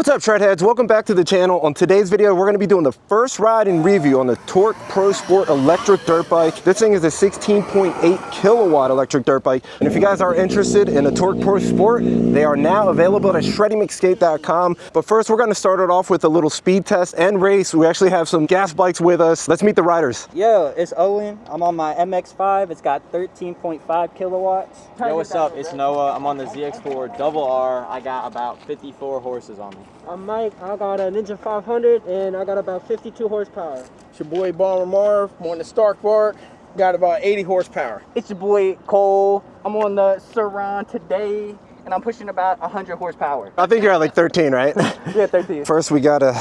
What's up, shredheads? Welcome back to the channel. On today's video, we're going to be doing the first ride and review on the Tork Pro Sport electric dirt bike. This thing is a 16.8 kilowatt electric dirt bike. And if you guys are interested in a Tork Pro Sport, they are now available at shreddymcskate.com. But first, we're going to start it off with a little speed test and race. We actually have some gas bikes with us. Let's meet the riders. Yo, it's Owen. I'm on my MX-5. It's got 13.5 kilowatts. Yo, what's up? It's Noah. I'm on the ZX4 Double R. I got about 54 horses on me. I'm Mike. I got a Ninja 500 and I got about 52 horsepower. It's your boy Bomber Marv. I'm on the Stark Varg. Got about 80 horsepower. It's your boy Cole. I'm on the Surron today and I'm pushing about 100 horsepower. I think you're at like 13, right? Yeah, 13. First, we got to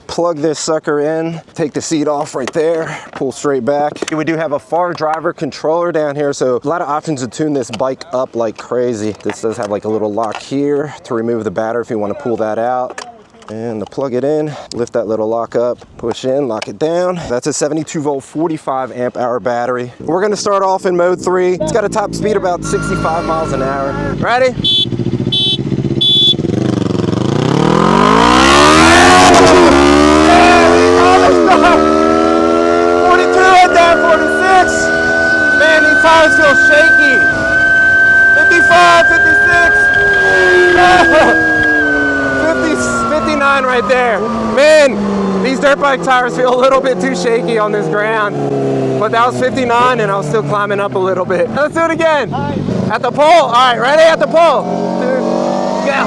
plug this sucker in, take the seat off right there, pull straight back. We do have a FarDriver controller down here, so a lot of options to tune this bike up like crazy. This does have like a little lock here to remove the battery if you want to pull that out. And to plug it in, lift that little lock up, push in, lock it down. That's a 72 volt, 45 amp hour battery. We're gonna start off in mode 3. It's got a top speed about 65 miles an hour. Ready? Tires feel shaky. 55, 56, 59 right there. Man, these dirt bike tires feel a little bit too shaky on this ground. But that was 59 and I was still climbing up a little bit. Let's do it again. At the pole. All right, ready? At the pole. Go.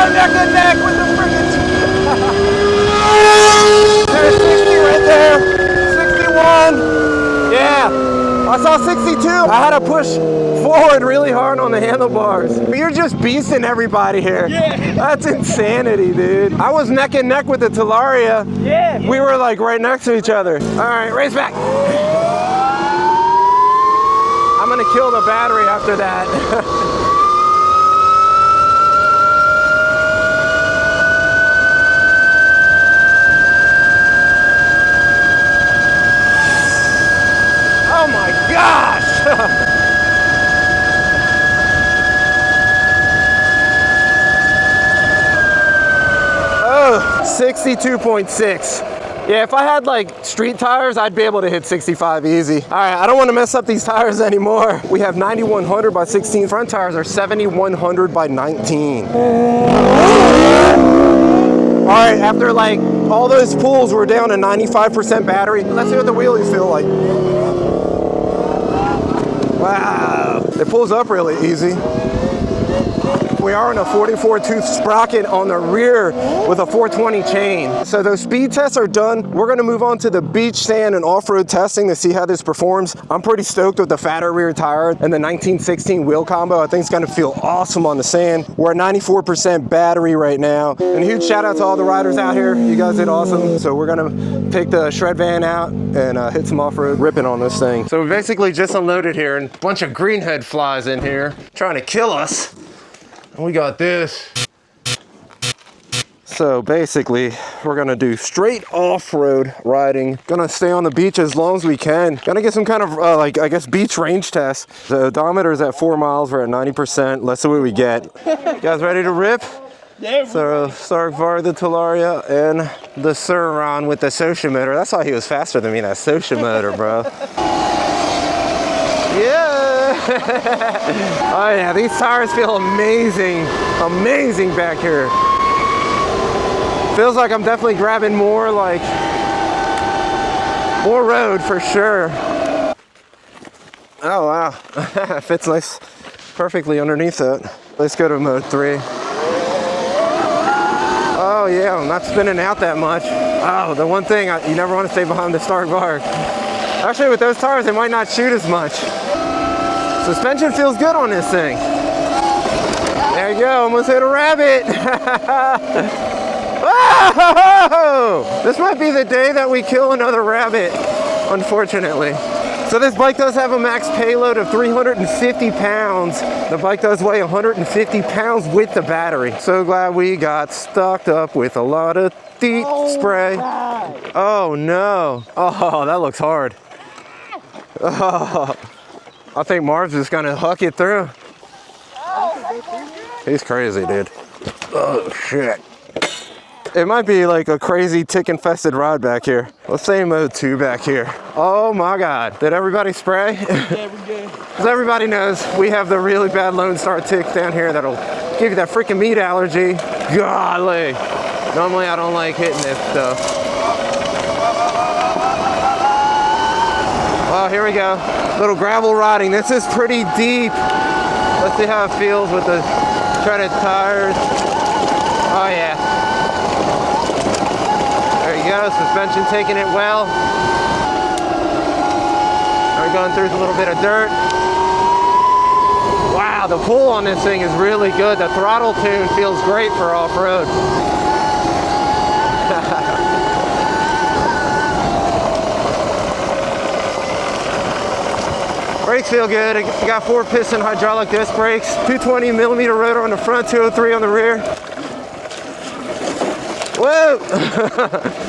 Neck and neck with the friggin' There's 60 right there. 61. Yeah. I saw 62. I had to push forward really hard on the handlebars. You're just beasting everybody here. Yeah. That's insanity, dude. I was neck and neck with the Talaria. Yeah. We were like right next to each other. All right, race back. I'm gonna kill the battery after that. Oh my gosh! 62.6. Yeah, if I had like street tires, I'd be able to hit 65 easy. All right, I don't want to mess up these tires anymore. We have 9100 by 16. Front tires are 7100 by 19. All right, after like all those pulls, we're down to 95% battery. Let's see what the wheelies feel like. Wow, it pulls up really easy. We are on a 44 tooth sprocket on the rear with a 420 chain. So those speed tests are done. We're gonna move on to the beach, sand, and off-road testing to see how this performs. I'm pretty stoked with the fatter rear tire and the 1916 wheel combo. I think it's gonna feel awesome on the sand. We're at 94% battery right now. And a huge shout out to all the riders out here. You guys did awesome. So we're gonna take the shred van out and hit some off-road ripping on this thing. So we basically just unloaded here and a bunch of greenhead flies in here trying to kill us. We got this. So basically, we're gonna do straight off-road riding. Gonna stay on the beach as long as we can. Gonna get some kind of, I guess, beach range test. The odometer is at 4 miles, we're at 90%. Let's see what we get. You guys ready to rip? Yeah. So, Stark Varg, the Talaria, and the Surron with the Socia motor. That's why he was faster than me, that Socia motor, bro. Yeah! Oh yeah, these tires feel amazing. Amazing back here. Feels like I'm definitely grabbing more road for sure. Oh wow, fits nice, perfectly underneath it. Let's go to mode 3. Oh yeah, I'm not spinning out that much. Oh, the one thing, you never want to stay behind the Stark Varg. Actually, with those tires, they might not shoot as much. Suspension feels good on this thing. There you go, almost hit a rabbit. Whoa! This might be the day that we kill another rabbit, unfortunately. So this bike does have a max payload of 350 pounds. The bike does weigh 150 pounds with the battery. So glad we got stocked up with a lot of DEET spray. Oh no. Oh, that looks hard. Oh, I think Marv's just gonna huck it through. He's crazy, dude. Oh, shit. It might be like a crazy tick-infested rod back here. Let's say mode 2 back here. Oh my God. Did everybody spray? Yeah, we're good. Because everybody knows we have the really bad Lone Star ticks down here that'll give you that freaking meat allergy. Golly. Normally I don't like hitting this stuff. Oh, here we go. Little gravel riding. This is pretty deep. Let's see how it feels with the treaded tires. Oh yeah. There you go, suspension taking it well. We're going through a little bit of dirt. Wow, the pull on this thing is really good. The throttle tune feels great for off-road. Brakes feel good. You got 4-piston hydraulic disc brakes, 220mm rotor on the front, 203 on the rear. Whoa!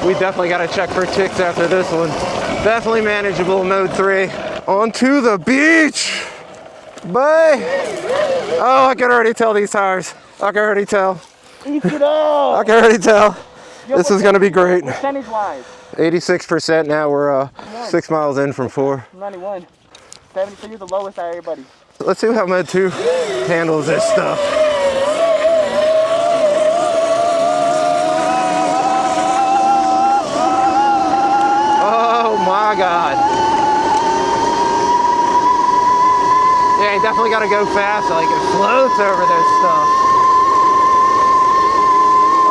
We definitely got to check for ticks after this one. Definitely manageable, mode 3. On to the beach! Bye! Oh, I can already tell these tires. I can already tell. Eat it up. I can already tell. This is going to be great. Percentage-wise. 86% now. We're 6 miles in from 4. 91. 72 is the lowest out of everybody. Let's see how mode 2 handles this stuff. Oh my God. Yeah, you definitely got to go fast. Like it floats over this stuff.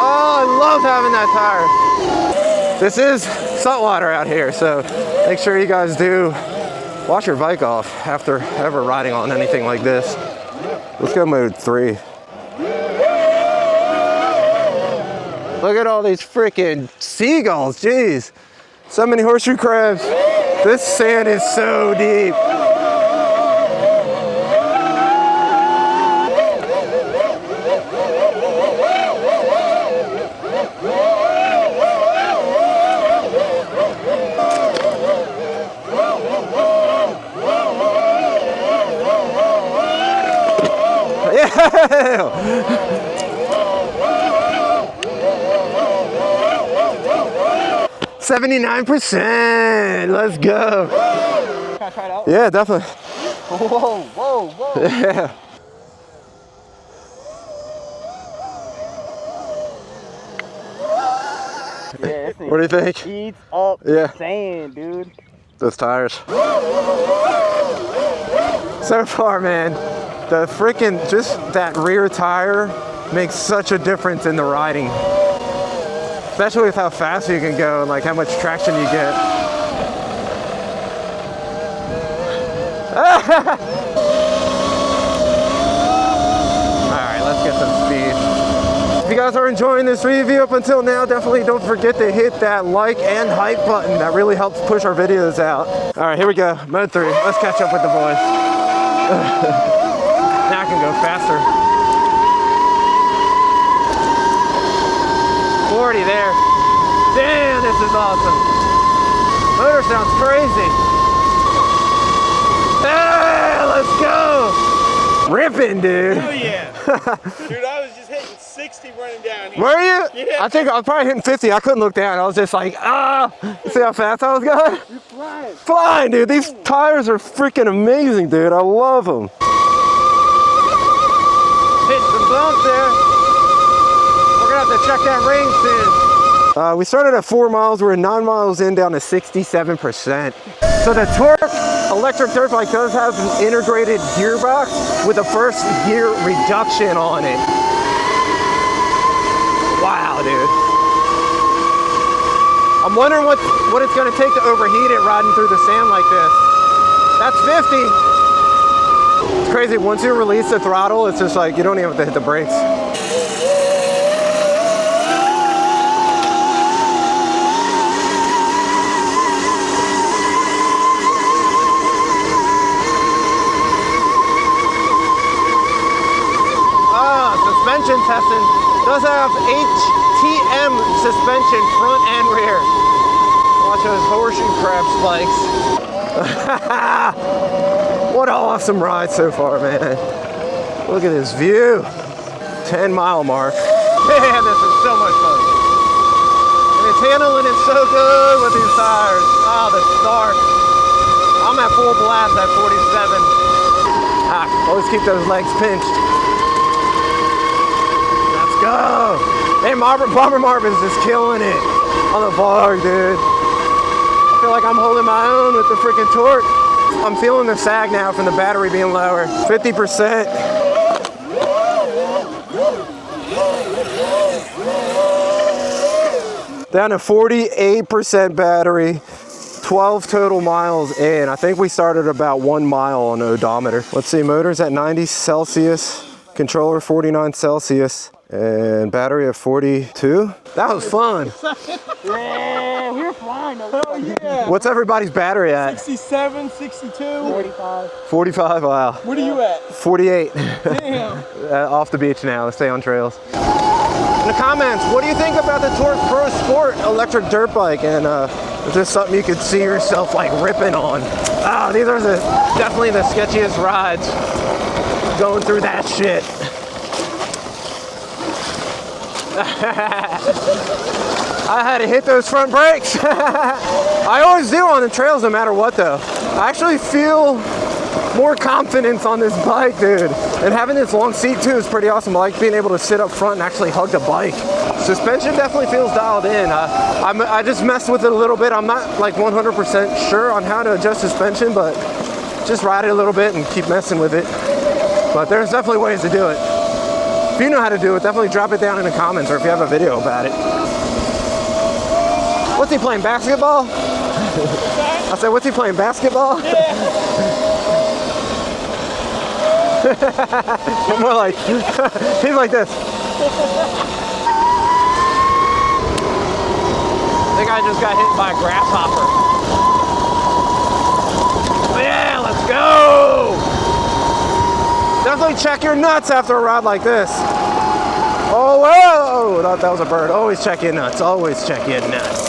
Oh, I love having that tire. This is saltwater out here, so make sure you guys do wash your bike off after ever riding on anything like this. Let's go mode 3. Look at all these freaking seagulls, jeez. So many horseshoe crabs. This sand is so deep. Yeah! 79%. Let's go. Can I try it out? Yeah, definitely. Whoa, whoa, whoa. Yeah. Yeah, this thing What do you think? eats up Yeah. sand, dude. Those tires. So far, man, the freaking, just that rear tire makes such a difference in the riding. Especially with how fast you can go and like how much traction you get. Alright, let's get some speed. If you guys are enjoying this review up until now, definitely don't forget to hit that like and hype button. That really helps push our videos out. Alright, here we go. Mode 3. Let's catch up with the boys. Now I can go faster. 40 there. Damn, this is awesome. Motor sounds crazy. Hey, let's go. Ripping, dude. Oh yeah. Dude, I was just hitting 60 running down here. Were you? Yeah. I think I was probably hitting 50. I couldn't look down. I was just like, ah. You see how fast I was going? You're flying. Flying, dude. These tires are freaking amazing, dude. I love them. Hitting some bumps there. We're gonna have to check that range soon. We started at 4 miles. We're 9 miles in, down to 67%. So the Tork electric dirt bike does have an integrated gearbox with a first gear reduction on it. Wow, dude. I'm wondering what it's gonna take to overheat it riding through the sand like this. That's 50. It's crazy, once you release the throttle, it's just like, you don't even have to hit the brakes. Suspension testing does have HTM suspension front and rear. Watch those horseshoe crab spikes. What an awesome ride so far, man. Look at this view. 10-mile mark. Man, this is so much fun. And it's handling it so good with these tires. Oh, the start. I'm at full blast at 47. Always keep those legs pinched. Let's go. Hey, Bomber Marvin's just killing it on the Varg, dude. I feel like I'm holding my own with the freaking torque. I'm feeling the sag now from the battery being lower. 50%. Down to 48% battery, 12 total miles in. I think we started about 1 mile on the odometer. Let's see, motor's at 90 Celsius, controller 49 Celsius, and battery at 42. That was fun. Yeah, we're flying. Hell yeah. What's everybody's battery at? 67, 62. 45. 45, wow. What are you at? 48. Damn. Off the beach now, let's stay on trails. In the comments, what do you think about the Tork Pro Sport electric dirt bike? And is this something you could see yourself like ripping on? Oh, these are definitely the sketchiest rides. Going through that shit. I had to hit those front brakes. I always do on the trails no matter what though. I actually feel more confidence on this bike, dude. And having this long seat too is pretty awesome. I like being able to sit up front and actually hug the bike. Suspension definitely feels dialed in. I just messed with it a little bit. I'm not like 100% sure on how to adjust suspension, but just ride it a little bit and keep messing with it. But there's definitely ways to do it. If you know how to do it, definitely drop it down in the comments or if you have a video about it. What's he playing, basketball? I said, what's he playing, basketball? Yeah. More like, he's like this. I think I just got hit by a grasshopper. Yeah, let's go! Definitely check your nuts after a ride like this. Oh, whoa! That was a bird. Always check your nuts. Always check your nuts.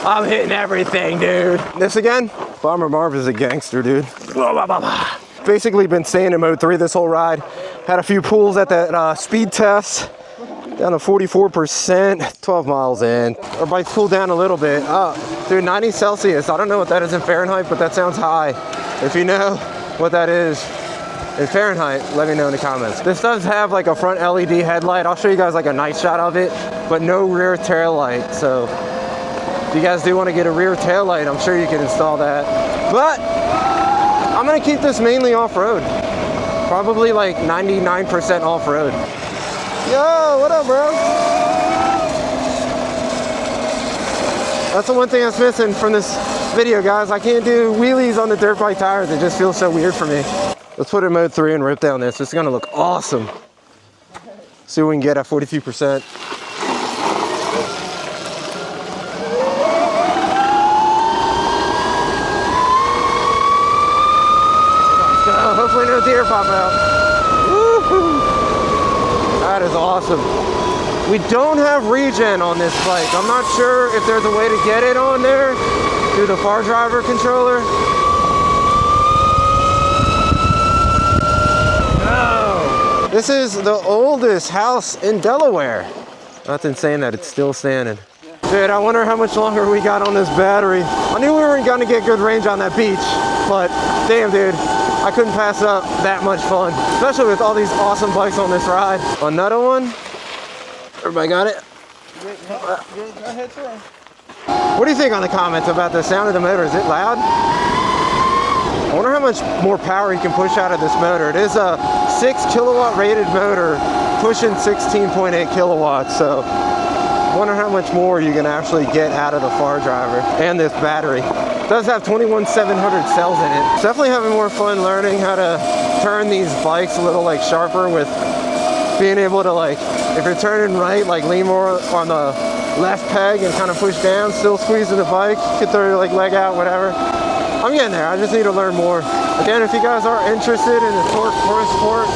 I'm hitting everything, dude. This again? Bomber Marv is a gangster, dude. Basically been staying in mode 3 this whole ride. Had a few pulls at that speed test. Down to 44%, 12 miles in. Our bike cooled down a little bit. Dude, 90 Celsius. I don't know what that is in Fahrenheit, but that sounds high. If you know what that is in Fahrenheit, let me know in the comments. This does have like a front LED headlight. I'll show you guys like a night shot of it, but no rear tail light. So if you guys do want to get a rear tail light, I'm sure you can install that. But I'm gonna keep this mainly off-road. Probably like 99% off-road. Yo, what up, bro? That's the one thing that's missing from this video, guys. I can't do wheelies on the dirt bike tires. It just feels so weird for me. Let's put it in mode 3 and rip down this. It's gonna look awesome. See what we can get at 42%. Hopefully no deer pop out. Woo-hoo. That is awesome. We don't have regen on this bike. I'm not sure if there's a way to get it on there through the FarDriver controller. No. This is the oldest house in Delaware. That's insane that it's still standing. Dude, I wonder how much longer we got on this battery. I knew we weren't gonna get good range on that beach, but damn, dude. I couldn't pass up that much fun, especially with all these awesome bikes on this ride. Another one. Everybody got it? Go ahead, throw. What do you think on the comments about the sound of the motor? Is it loud? I wonder how much more power you can push out of this motor. It is a 6 kilowatt rated motor, pushing 16.8 kilowatts. So I wonder how much more you can actually get out of the FarDriver and this battery. It does have 21,700 cells in it. Definitely having more fun learning how to turn these bikes a little like sharper with being able to like, if you're turning right, like lean more on the left peg and kind of push down, still squeezing the bike, get their like leg out, whatever. I'm getting there, I just need to learn more. Again, if you guys are interested in the Tork Pro Sport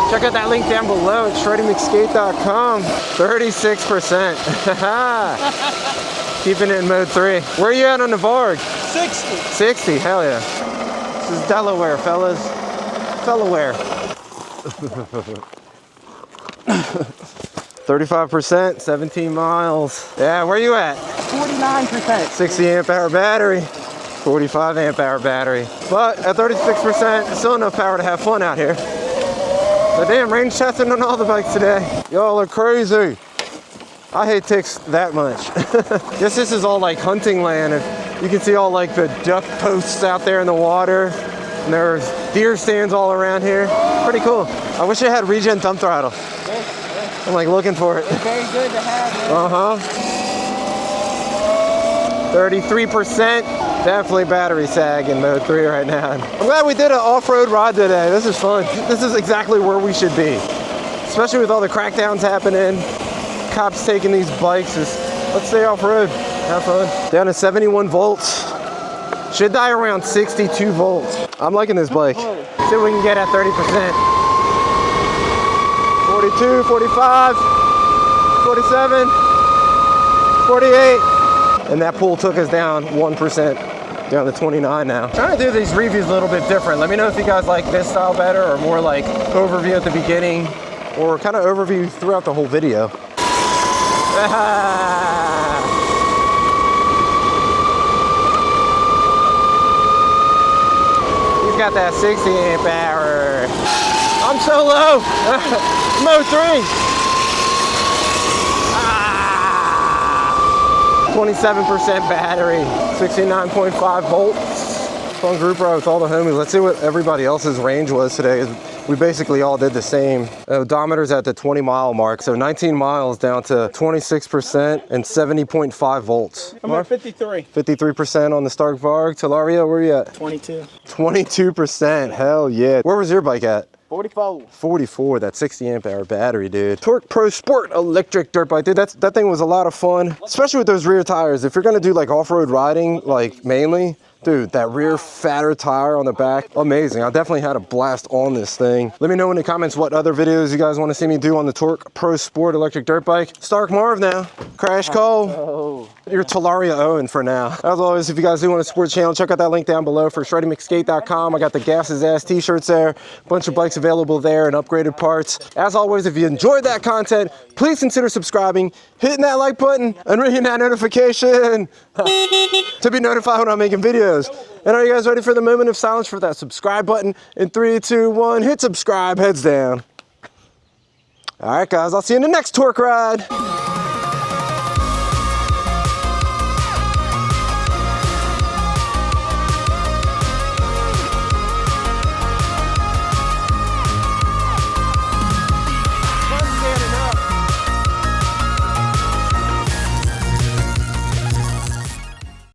Check out that link down below at shreddymcskate.com. 36%. Keeping it in mode 3. Where are you at on the Varg? 60. 60, hell yeah. This is Delaware, fellas. Delaware. 35%, 17 miles. Yeah, where you at? 49%. 60 amp hour battery, 45 amp hour battery. But at 36%, still enough power to have fun out here. The damn range testing on all the bikes today. Y'all are crazy. I hate ticks that much. Guess this is all like hunting land. And you can see all like the duck posts out there in the water. And there's deer stands all around here. Pretty cool. I wish it had regen thumb throttle. I'm like looking for it. It's very good to have, man. 33%. Definitely battery sag in mode 3 right now. I'm glad we did an off-road ride today. This is fun. This is exactly where we should be. Especially with all the crackdowns happening. Cops taking these bikes. Let's stay off-road. Have fun. Down to 71 volts. Should die around 62 volts. I'm liking this bike. See what we can get at 30%. 42, 45, 47, 48. And that pull took us down 1%, down to 29 now. Trying to do these reviews a little bit different. Let me know if you guys like this style better or more like overview at the beginning or kind of overview throughout the whole video. He's got that 60 amp hour. I'm so low. Mode 3. 27% battery, 69.5 volts. Fun group ride with all the homies. Let's see what everybody else's range was today. We basically all did the same. Odometer's at the 20 mile mark. So 19 miles down to 26% and 70.5 volts. I'm at 53. 53% on the Stark Varg. Talaria, where are you at? 22. 22%, hell yeah. Where was your bike at? 44. 44, that 60 amp hour battery, dude. Tork Pro Sport electric dirt bike, dude. That thing was a lot of fun, especially with those rear tires. If you're gonna do like off-road riding, like mainly, dude, that rear fatter tire on the back, amazing. I definitely had a blast on this thing. Let me know in the comments what other videos you guys want to see me do on the Tork Pro Sport electric dirt bike. Stark Marv now, Crash Cole. Oh. You're Talaria Owen for now. As always, if you guys do want to support the channel, check out that link down below for shreddymcskate.com. I got the Gas His Ass t-shirts there, a bunch of bikes available there and upgraded parts. As always, if you enjoyed that content, please consider subscribing, hitting that like button, and ringing that notification to be notified when I'm making videos. And are you guys ready for the moment of silence for that subscribe button? In 3, 2, 1, hit subscribe, heads down. All right, guys, I'll see you in the next Torque ride.